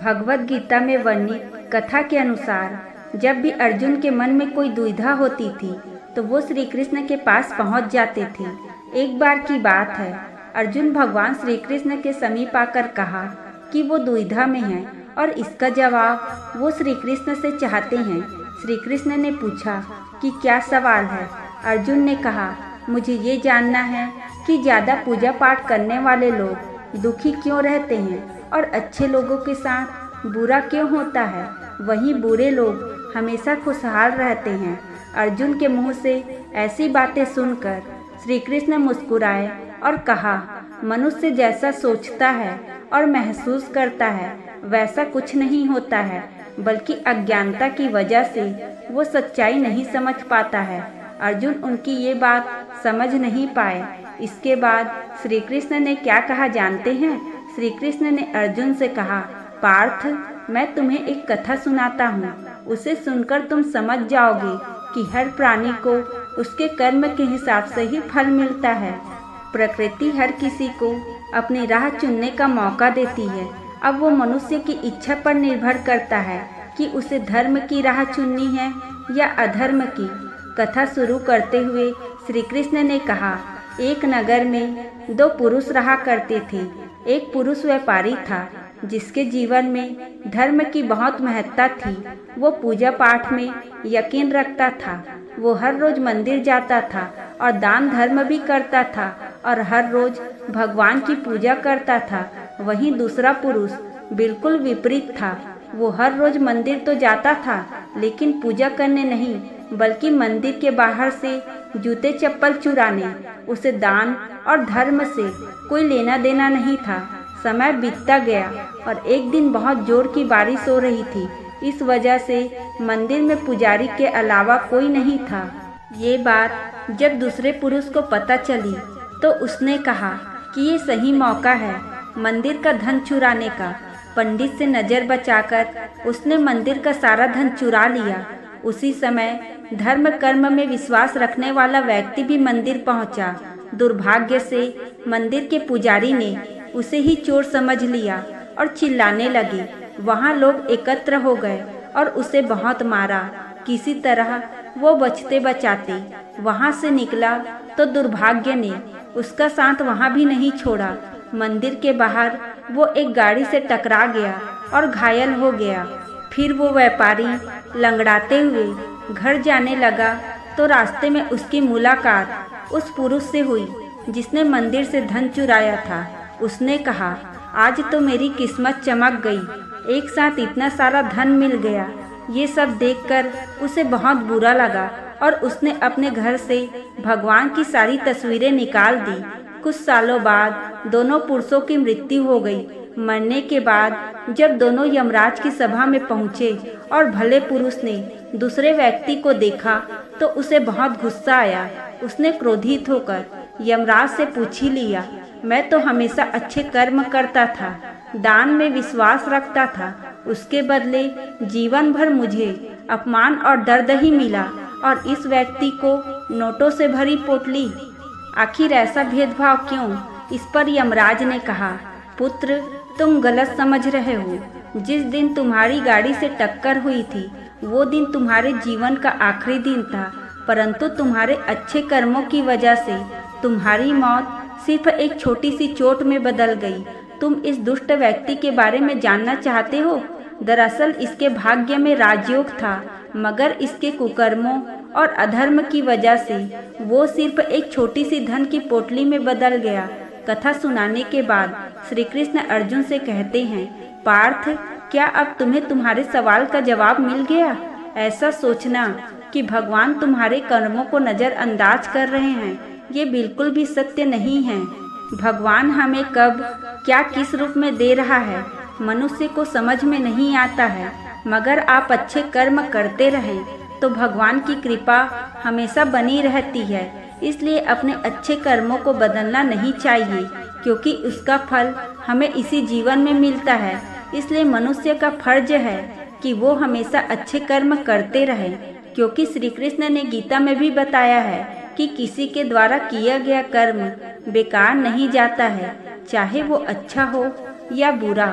भगवद गीता में वर्णित कथा के अनुसार जब भी अर्जुन के मन में कोई दुविधा होती थी तो वो श्री कृष्ण के पास पहुंच जाते थे। एक बार की बात है, अर्जुन भगवान श्री कृष्ण के समीप आकर कहा कि वो दुविधा में हैं और इसका जवाब वो श्री कृष्ण से चाहते हैं। श्री कृष्ण ने पूछा कि क्या सवाल है। अर्जुन ने कहा, मुझे ये जानना है कि ज़्यादा पूजा पाठ करने वाले लोग दुखी क्यों रहते हैं और अच्छे लोगों के साथ बुरा क्यों होता है, वहीं बुरे लोग हमेशा खुशहाल रहते हैं। अर्जुन के मुंह से ऐसी बातें सुनकर श्री कृष्ण मुस्कुराए और कहा, मनुष्य जैसा सोचता है और महसूस करता है वैसा कुछ नहीं होता है, बल्कि अज्ञानता की वजह से वो सच्चाई नहीं समझ पाता है। अर्जुन उनकी ये बात समझ नहीं पाए। इसके बाद श्री कृष्ण ने क्या कहा जानते हैं? श्री कृष्ण ने अर्जुन से कहा, पार्थ, मैं तुम्हें एक कथा सुनाता हूँ। उसे सुनकर तुम समझ जाओगे कि हर प्राणी को उसके कर्म के हिसाब से ही फल मिलता है। प्रकृति हर किसी को अपनी राह चुनने का मौका देती है। अब वो मनुष्य की इच्छा पर निर्भर करता है कि उसे धर्म की राह चुननी है या अधर्म की। कथा शुरू करते हुए श्री कृष्ण ने कहा, एक नगर में दो पुरुष रहा करते थे। एक पुरुष व्यापारी था जिसके जीवन में धर्म की बहुत महत्ता थी। वो पूजा पाठ में यकीन रखता था। वो हर रोज मंदिर जाता था और दान धर्म भी करता था और हर रोज भगवान की पूजा करता था। वहीं दूसरा पुरुष बिल्कुल विपरीत था। वो हर रोज मंदिर तो जाता था लेकिन पूजा करने नहीं, बल्कि मंदिर के बाहर से जूते चप्पल चुराने। उसे दान और धर्म से कोई लेना देना नहीं था। समय बीतता गया और एक दिन बहुत जोर की बारिश हो रही थी। इस वजह से मंदिर में पुजारी के अलावा कोई नहीं था। ये बात जब दूसरे पुरुष को पता चली तो उसने कहा कि ये सही मौका है मंदिर का धन चुराने का। पंडित से नज़र बचाकर उसने मंदिर का सारा धन चुरा लिया। उसी समय धर्म कर्म में विश्वास रखने वाला व्यक्ति भी मंदिर पहुंचा। दुर्भाग्य से मंदिर के पुजारी ने उसे ही चोर समझ लिया और चिल्लाने लगे। वहां लोग एकत्र हो गए और उसे बहुत मारा। किसी तरह वो बचते बचाते वहां से निकला तो दुर्भाग्य ने उसका साथ वहां भी नहीं छोड़ा। मंदिर के बाहर वो एक गाड़ी से टकरा गया और घायल हो गया। फिर वो व्यापारी लंगड़ाते हुए घर जाने लगा तो रास्ते में उसकी मुलाकात उस पुरुष से हुई जिसने मंदिर से धन चुराया था। उसने कहा, आज तो मेरी किस्मत चमक गई, एक साथ इतना सारा धन मिल गया। ये सब देखकर उसे बहुत बुरा लगा और उसने अपने घर से भगवान की सारी तस्वीरें निकाल दी। कुछ सालों बाद दोनों पुरुषों की मृत्यु हो गई। मरने के बाद जब दोनों यमराज की सभा में पहुँचे और भले पुरुष ने दूसरे व्यक्ति को देखा तो उसे बहुत गुस्सा आया। उसने क्रोधित होकर यमराज से पूछ ही लिया, मैं तो हमेशा अच्छे कर्म करता था, दान में विश्वास रखता था, उसके बदले जीवन भर मुझे अपमान और दर्द ही मिला और इस व्यक्ति को नोटों से भरी पोटली। आखिर ऐसा भेदभाव क्यों? इस पर यमराज ने कहा, पुत्र, तुम गलत समझ रहे हो। जिस दिन तुम्हारी गाड़ी से टक्कर हुई थी वो दिन तुम्हारे जीवन का आखिरी दिन था, परंतु तुम्हारे अच्छे कर्मों की वजह से तुम्हारी मौत सिर्फ एक छोटी सी चोट में बदल गई। तुम इस दुष्ट व्यक्ति के बारे में जानना चाहते हो? दरअसल इसके भाग्य में राजयोग था, मगर इसके कुकर्मों और अधर्म की वजह से वो सिर्फ एक छोटी सी धन की पोटली में बदल गया। कथा सुनाने के बाद श्री कृष्ण अर्जुन से कहते हैं, पार्थ, क्या अब तुम्हें तुम्हारे सवाल का जवाब मिल गया? ऐसा सोचना कि भगवान तुम्हारे कर्मों को नज़रअंदाज कर रहे हैं, ये बिल्कुल भी सत्य नहीं है। भगवान हमें कब क्या किस रूप में दे रहा है मनुष्य को समझ में नहीं आता है, मगर आप अच्छे कर्म करते रहें तो भगवान की कृपा हमेशा बनी रहती है। इसलिए अपने अच्छे कर्मों को बदलना नहीं चाहिए, क्योंकि उसका फल हमें इसी जीवन में मिलता है। इसलिए मनुष्य का फर्ज है कि वो हमेशा अच्छे कर्म करते रहे, क्योंकि श्री कृष्ण ने गीता में भी बताया है कि किसी के द्वारा किया गया कर्म बेकार नहीं जाता है, चाहे वो अच्छा हो या बुरा।